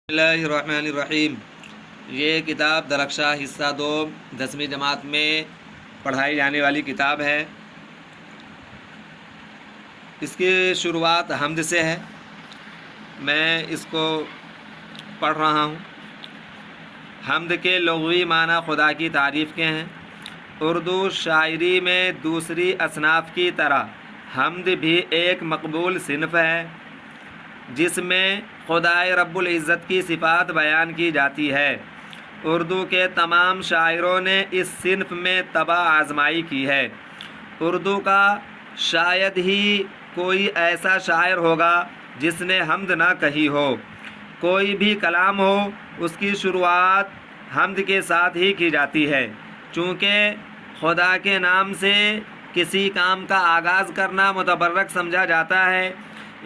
बिस्मिल्लाहिर्रहमानिर्रहीम। ये किताब दरख्शा हिस्सा 2 10वीं जमात में पढ़ाई जाने वाली किताब है। इसकी शुरुआत हम्द से है। मैं इसको पढ़ रहा हूँ। हम्द के लुग़वी माना खुदा की तारीफ़ के हैं। उर्दू शायरी में दूसरी असनाफ़ की तरह हम्द भी एक मकबूल सिनफ़ है जिसमें खुदाए रब्बुल इज़्ज़त की सिफ़ात बयान की जाती है। उर्दू के तमाम शायरों ने इस सिनफ़ में तबाह आज़माई की है। उर्दू का शायद ही कोई ऐसा शायर होगा जिसने हम्द ना कही हो। कोई भी कलाम हो उसकी शुरुआत हम्द के साथ ही की जाती है। चूँकि खुदा के नाम से किसी काम का आगाज़ करना मुतबर्रक समझा जाता है,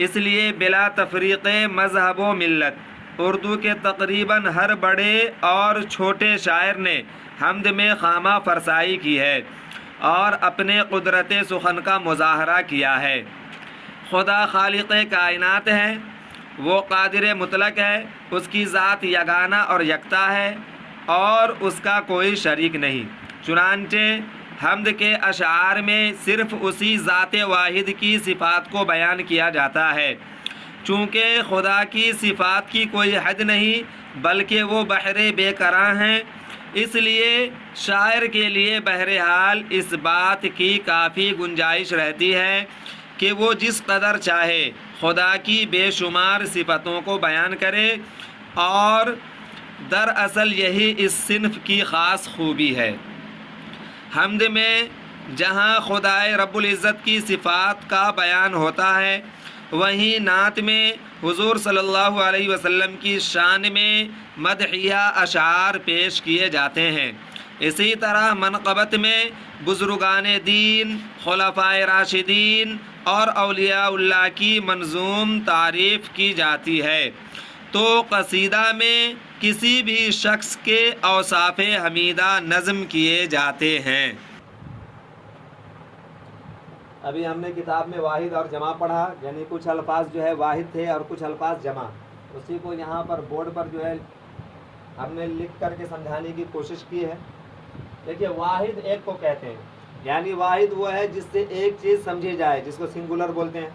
इसलिए बिला तफरीक़ मज़हब व मिल्लत उर्दू के तकरीबन हर बड़े और छोटे शायर ने हम्द में खामा फरसाई की है और अपने कुदरत सुखन का मुज़ाहरा किया है। खुदा खालिक़ कायनात है, वो कादिर मुतलक है, उसकी ज़ात यगाना और यकता है और उसका कोई शरीक नहीं। चुनांचे हम्द के अशार में सिर्फ़ उसी ज़ात वाहिद की सिफ़ात को बयान किया जाता है। चूँकि खुदा की सिफ़ात की कोई हद नहीं बल्कि वो बहरे बेकरां हैं, इसलिए शायर के लिए बहरहाल इस बात की काफ़ी गुंजाइश रहती है कि वो जिस कदर चाहे खुदा की बेशुमार सिफ़तों को बयान करे, और दरअसल यही इस सिनफ़ की ख़ास खूबी है। हम्द में जहाँ खुदाए रब्बुल इज़्ज़त की सिफ़ात का बयान होता है, वहीं नात में हुज़ूर सल्लल्लाहु अलैहि वसल्लम की शान में मदहिया अशार पेश किए जाते हैं। इसी तरह मनक़बत में बुज़ुर्गान दीन, खुलफ़ाए राशिदीन और औलियाउल्लाह की मंज़ूम तारीफ़ की जाती है। तो क़सीदा में किसी भी शख्स के औसाफ़े हमीदा नज़म किए जाते हैं। अभी हमने किताब में वाहिद और जमा पढ़ा, यानी कुछ अल्फाज जो है वाहिद थे और कुछ अल्फाज जमा। उसी को यहाँ पर बोर्ड पर जो है हमने लिख करके समझाने की कोशिश की है। देखिए, वाहिद एक को कहते हैं, यानी वाहिद वो है जिससे एक चीज़ समझी जाए, जिसको सिंगुलर बोलते हैं,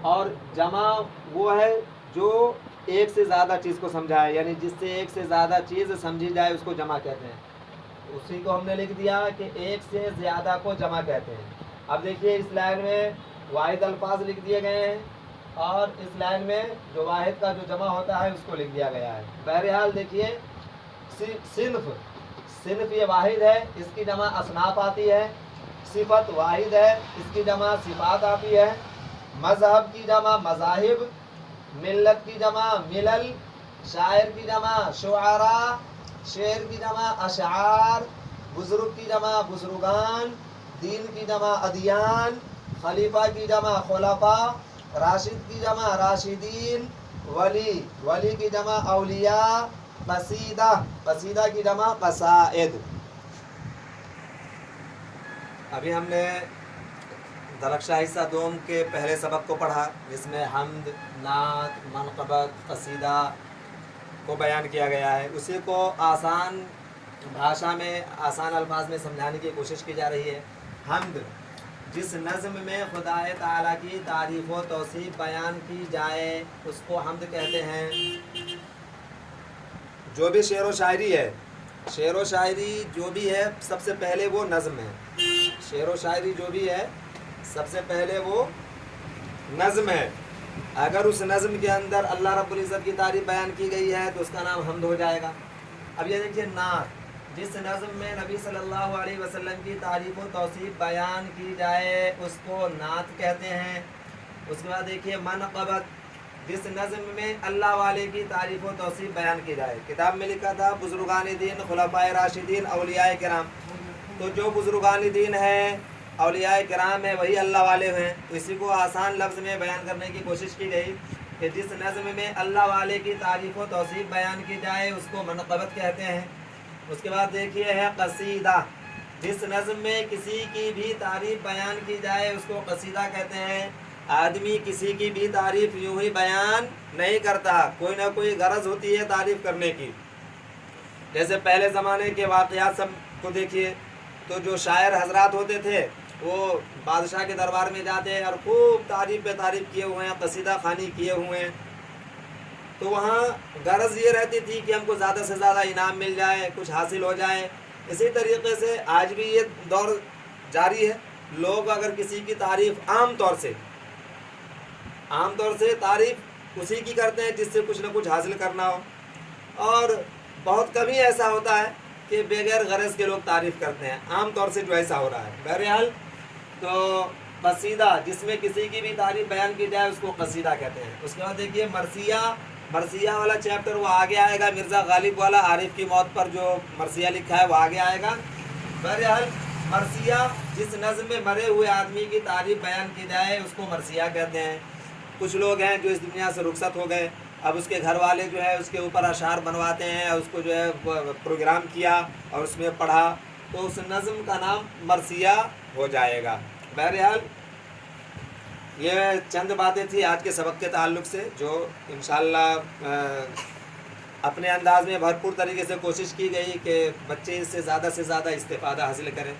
और जमा वो है जो एक से ज़्यादा चीज़ को समझाए, यानी जिससे एक से ज़्यादा चीज़ समझी जाए उसको जमा कहते हैं। उसी को हमने लिख दिया कि एक से ज़्यादा को जमा कहते हैं। अब देखिए, इस लाइन में वाहिद अल्फाज लिख दिए गए हैं और इस लाइन में जो वाहिद का जो जमा होता है उसको लिख दिया गया है। बहरहाल देखिए, सिनफ़ ये वाहिद है, इसकी जमा असनाफ़ आती है। सिफ़त वाहिद है, इसकी जमा सिफ़ात आती है। मज़हब की जमा मज़ाहिब, मिल्लत की जमा मिलल, शायर की जमा शुआरा, शेर की जमा अशार, बुज़ुर्ग की जमा बुज़ुर्गान, दीन की जमा अदियान, खलीफा की जमा खुलफा, राशिद की जमा राशिदीन, वली की जमा औलिया, कसीदा की जमा कसाइद। अभी हमने दरख्शा हिस्सा 2 के पहले सबक को पढ़ा, जिसमें हम्द, नात, मनक़बत, कसीदा को बयान किया गया है। उसी को आसान भाषा में, आसान अल्फाज में समझाने की कोशिश की जा रही है। हम्द, जिस नज़्म में खुदाए ताला की तारीफ़ व तौसीफ़ बयान की जाए उसको हम्द कहते हैं। जो भी शेर व शायरी है, शेर व शायरी जो भी है सबसे पहले वो नज़्म है। शेर व शायरी जो भी है सबसे पहले वो नज़्म है। अगर उस नज़्म के अंदर अल्लाह रब्बुल इज़्ज़त की तारीफ़ बयान की गई है तो उसका नाम हम्द हो जाएगा। अब ये देखिए, नात, जिस नज़्म में नबी सल्लल्लाहु अलैहि वसल्लम की तारीफ़ व तौसीफ़ बयान की जाए उसको नात कहते हैं। उसके बाद देखिए मनक़बत, जिस नज़्म में अल्लाह वाले की तारीफ़ व तौसीफ़ बयान की जाए। किताब में लिखा था बुज़ुर्गान दीन, खुलफ़ाए राशिदीन, औलियाए किराम। तो जो बुज़ुर्गान दीन है, औलियाए किराम है, वही अल्लाह वाले हैं। तो इसी को आसान लफ्ज़ में बयान करने की कोशिश की गई कि जिस नज़्म में अल्लाह वाले की तारीफ़ व तौसीफ़ बयान की जाए उसको मनक़बत कहते हैं। उसके बाद देखिए है कसीदा, जिस नज़्म में किसी की भी तारीफ़ बयान की जाए उसको कसीदा कहते हैं। आदमी किसी की भी तारीफ़ यूँ ही बयान نہیں کرتا، کوئی نہ کوئی غرض ہوتی ہے تعریف کرنے کی۔ جیسے پہلے زمانے کے واقعات سب کو دیکھیے، تو جو شاعر حضرات ہوتے تھے وہ بادشاہ کے دربار میں جاتے ہیں اور خوب تعریف پہ تعریف کیے ہوئے ہیں، قصیدہ خوانی کیے ہوئے ہیں، تو وہاں غرض یہ رہتی تھی کہ ہم کو زیادہ سے زیادہ انعام مل جائے، کچھ حاصل ہو جائے۔ اسی طریقے سے آج بھی یہ دور جاری ہے، لوگ اگر کسی کی تعریف عام طور سے تعریف اسی کی کرتے ہیں جس سے کچھ نہ کچھ حاصل کرنا ہو، اور بہت کم ہی ایسا ہوتا ہے کہ بغیر غرض کے لوگ تعریف کرتے ہیں، عام طور سے جو ایسا ہو رہا ہے۔ بہرحال تو قصیدہ جس میں کسی کی بھی تعریف بیان کی جائے اس کو قصیدہ کہتے ہیں۔ اس کے بعد دیکھیے مرثیہ والا چیپٹر وہ آگے آئے گا، مرزا غالب والا عارف کی موت پر جو مرثیہ لکھا ہے وہ آگے آئے گا۔ بہرحال مرثیہ جس نظم میں مرے ہوئے آدمی کی تعریف بیان کی جائے اس کو مرثیہ کہتے ہیں۔ کچھ لوگ ہیں جو اس دنیا سے رخصت ہو گئے، اب اس کے گھر والے جو ہے اس کے اوپر اشعار بنواتے ہیں، اس کو جو ہے پروگرام کیا اور اس میں پڑھا، تو اس نظم کا نام مرثیہ ہو جائے گا۔ بہرحال یہ چند باتیں تھی آج کے سبق کے تعلق سے، جو انشاءاللہ اپنے انداز میں بھرپور طریقے سے کوشش کی گئی کہ بچے اس سے زیادہ استفادہ حاصل کریں۔